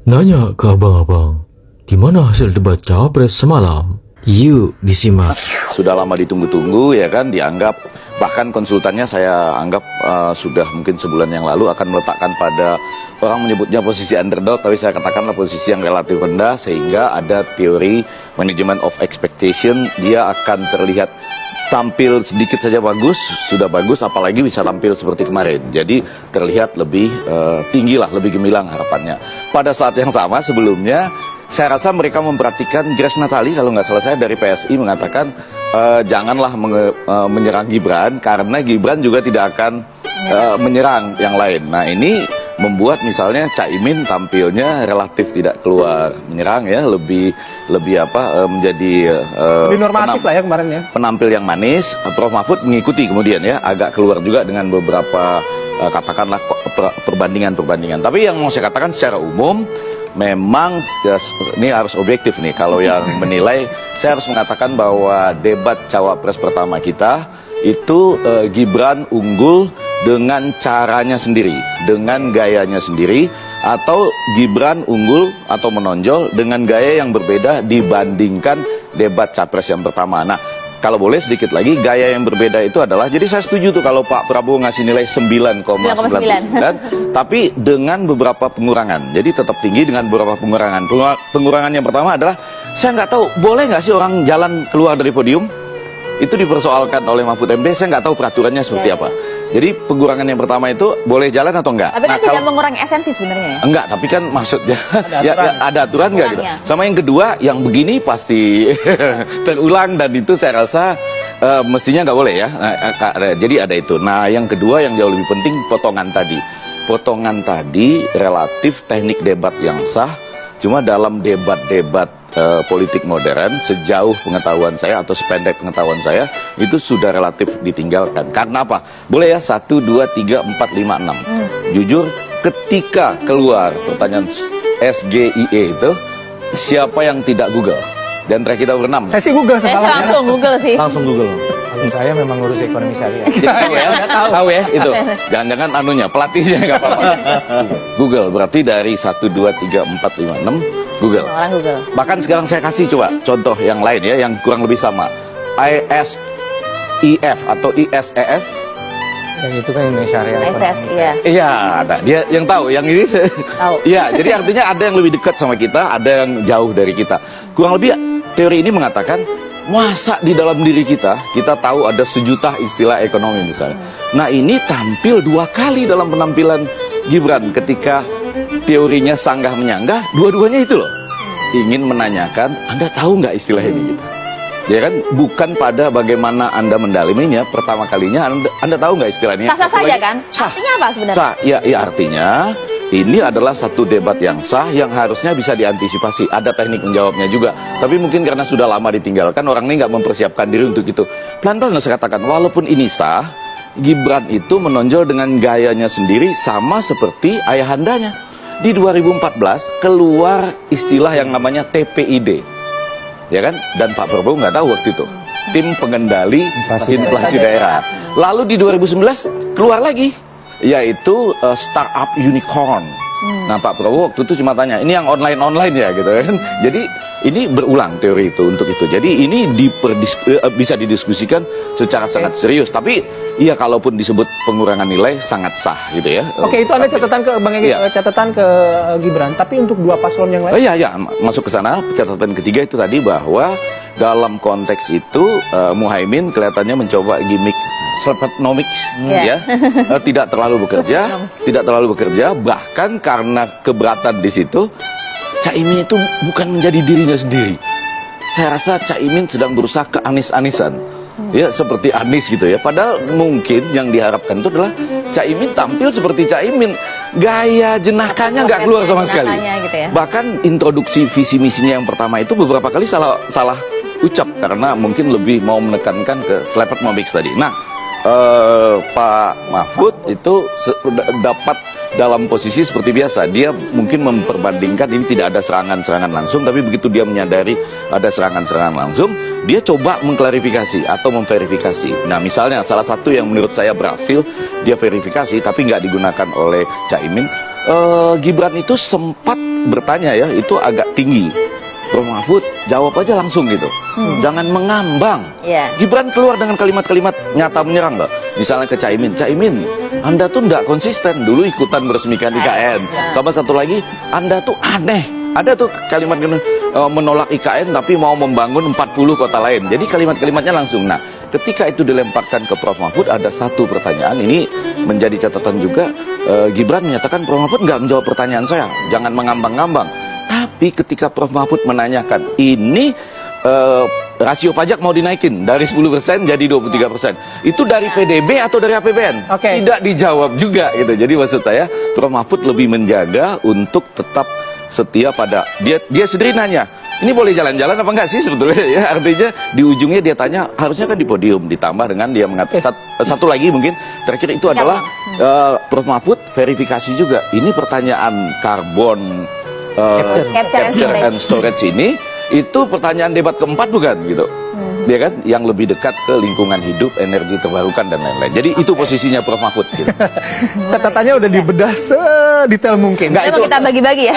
Nanya ke abang-abang, gimana hasil debat Cawapres semalam? Yuk disimak. Sudah lama ditunggu-tunggu ya kan, dianggap bahkan konsultannya saya anggap sudah mungkin sebulan yang lalu akan meletakkan pada, orang menyebutnya posisi underdog, tapi saya katakanlah posisi yang relatif rendah, sehingga ada teori management of expectation. Dia akan terlihat tampil sedikit saja bagus, sudah bagus, apalagi bisa tampil seperti kemarin. Jadi terlihat lebih tinggi lah, lebih gemilang harapannya. Pada saat yang sama sebelumnya, saya rasa mereka memperhatikan Grace Natali, kalau nggak salah saya, dari PSI mengatakan janganlah menyerang Gibran, karena Gibran juga tidak akan menyerang yang lain. Nah ini membuat misalnya Caimin tampilnya relatif tidak keluar menyerang ya, lebih menjadi lebih normatif lah ya kemarin ya. Penampil yang manis. Prof Mahfud mengikuti kemudian ya, agak keluar juga dengan beberapa katakanlah perbandingan. Tapi yang mau saya katakan secara umum, memang ini harus objektif nih. Kalau yang menilai, saya harus mengatakan bahwa debat Cawapres pertama kita itu Gibran unggul dengan caranya sendiri, dengan gayanya sendiri, atau Gibran unggul atau menonjol dengan gaya yang berbeda dibandingkan debat Capres yang pertama. Nah, kalau boleh sedikit lagi, gaya yang berbeda itu adalah, jadi saya setuju tuh kalau Pak Prabowo ngasih nilai 9,99, tapi dengan beberapa pengurangan. Jadi tetap tinggi dengan beberapa pengurangan. Pengurangan yang pertama adalah, saya nggak tahu, boleh nggak sih orang jalan keluar dari podium? Itu dipersoalkan oleh Mahfud MD, saya nggak tahu peraturannya seperti apa. Jadi pengurangan yang pertama itu boleh jalan atau enggak? Tapi kan tidak mengurangi esensi sebenarnya ya? Enggak, tapi kan maksudnya ada aturan nggak gitu. Sama yang kedua, yang begini pasti terulang, dan itu saya rasa mestinya nggak boleh ya. Jadi ada itu. Nah yang kedua yang jauh lebih penting, potongan tadi. Potongan tadi relatif teknik debat yang sah, cuma dalam debat-debat politik modern, sejauh pengetahuan saya atau sependek pengetahuan saya, itu sudah relatif ditinggalkan. Karena apa? Boleh ya, 1, 2, 3, 4, 5, 6. Jujur, ketika keluar pertanyaan SGIE itu, siapa yang tidak Google? Dan terakhir kita berenam. Saya sih Google Saya semalam. langsung Google sih. Langsung Google. Saya memang ngurus ekonomi syariah. Tahu ya? Tahu ya itu. Jangan-jangan anunya, pelatihnya nggak apa-apa. Google, berarti dari 1, 2, 3, 4, 5, 6, Google. Orang Google. Bahkan sekarang saya kasih coba contoh yang lain ya, yang kurang lebih sama. ISEF atau ISEF. Yang itu kan Indonesia Syariah SF, Ekonomi. iya. Iya, ada. Dia yang tahu, yang ini. Tahu. Iya, jadi artinya ada yang lebih dekat sama kita, ada yang jauh dari kita. Kurang lebih teori ini mengatakan, masa di dalam diri kita tahu ada 1 juta istilah ekonomi misalnya. Nah ini tampil 2 kali dalam penampilan Gibran, ketika teorinya sanggah menyanggah, dua-duanya itu loh. Ingin menanyakan, Anda tahu nggak istilah ini gitu? Ya kan, bukan pada bagaimana Anda mendalaminya pertama kalinya, Anda tahu nggak istilah ini? Sah-sah saja kan? Sah. Artinya apa sebenarnya? Sah, ya artinya ini adalah satu debat yang sah, yang harusnya bisa diantisipasi. Ada teknik menjawabnya juga. Tapi mungkin karena sudah lama ditinggalkan, orang ini nggak mempersiapkan diri untuk itu. Pelan-pelan saya katakan, walaupun ini sah, Gibran itu menonjol dengan gayanya sendiri, sama seperti ayahandanya. Di 2014 keluar istilah yang namanya TPID, ya kan? Dan Pak Prabowo nggak tahu waktu itu, tim pengendali inflasi daerah. Lalu di 2019 keluar lagi, yaitu startup unicorn. Nah Pak Prabowo waktu itu cuma tanya, ini yang online ya gitu kan. Jadi ini berulang teori itu untuk itu. Jadi ini bisa didiskusikan secara sangat serius. Tapi iya, kalaupun disebut pengurangan nilai sangat sah gitu ya. Oke, itu ada catatan ke Bang Egy, Iya. catatan ke Gibran. Tapi untuk 2 paslon yang lain, Iya, masuk ke sana. Catatan ketiga itu tadi, bahwa dalam konteks itu Muhaimin kelihatannya mencoba gimmick Slepenomics, ya, tidak terlalu bekerja, bahkan karena keberatan di situ, Caimin itu bukan menjadi dirinya sendiri. Saya rasa Caimin sedang berusaha ke Anies-Anisan, ya seperti Anies gitu ya. Padahal mungkin yang diharapkan itu adalah Caimin tampil seperti Caimin, gaya jenakanya nggak keluar sama sekali. Gitu ya. Bahkan introduksi visi misinya yang pertama itu beberapa kali salah ucap, karena mungkin lebih mau menekankan ke Slepenomics tadi. Nah, Pak Mahfud itu dapat dalam posisi seperti biasa. Dia mungkin memperbandingkan, ini tidak ada serangan-serangan langsung, tapi begitu dia menyadari ada serangan-serangan langsung, dia coba mengklarifikasi atau memverifikasi. Nah misalnya salah satu yang menurut saya berhasil dia verifikasi tapi nggak digunakan oleh Caimin, Gibran itu sempat bertanya ya, itu agak tinggi. Prof Mahfud jawab aja langsung gitu, jangan mengambang. Iya. Gibran keluar dengan kalimat-kalimat nyata menyerang loh. Misalnya ke Caimin, Caimin, Anda tuh nggak konsisten, dulu ikutan meresmikan IKN. Sama satu lagi, Anda tuh aneh. Ada tuh kalimat menolak IKN tapi mau membangun 40 kota lain. Jadi kalimat-kalimatnya langsung. Nah, ketika itu dilemparkan ke Prof Mahfud, ada satu pertanyaan, ini menjadi catatan juga. Gibran menyatakan Prof Mahfud nggak menjawab pertanyaan saya, jangan mengambang-ngambang. Tapi ketika Prof Mahfud menanyakan, ini rasio pajak mau dinaikin dari 10% jadi 23%. Itu dari PDB atau dari APBN? Oke. Tidak dijawab juga gitu. Jadi maksud saya, Prof Mahfud lebih menjaga untuk tetap setia pada dia sendiri nanya, ini boleh jalan-jalan apa enggak sih sebetulnya ya, artinya di ujungnya dia tanya, harusnya kan di podium, ditambah dengan dia mengatakan satu lagi mungkin terakhir itu adalah Prof Mahfud verifikasi juga, ini pertanyaan karbon capture and storage ini, itu pertanyaan debat keempat bukan gitu, dia kan yang lebih dekat ke lingkungan hidup, energi terbarukan dan lain-lain. Jadi itu posisinya Prof Mahfud gitu. Catatannya udah dibedah sedetail mungkin. Enggak, Coba kita bagi-bagi ya.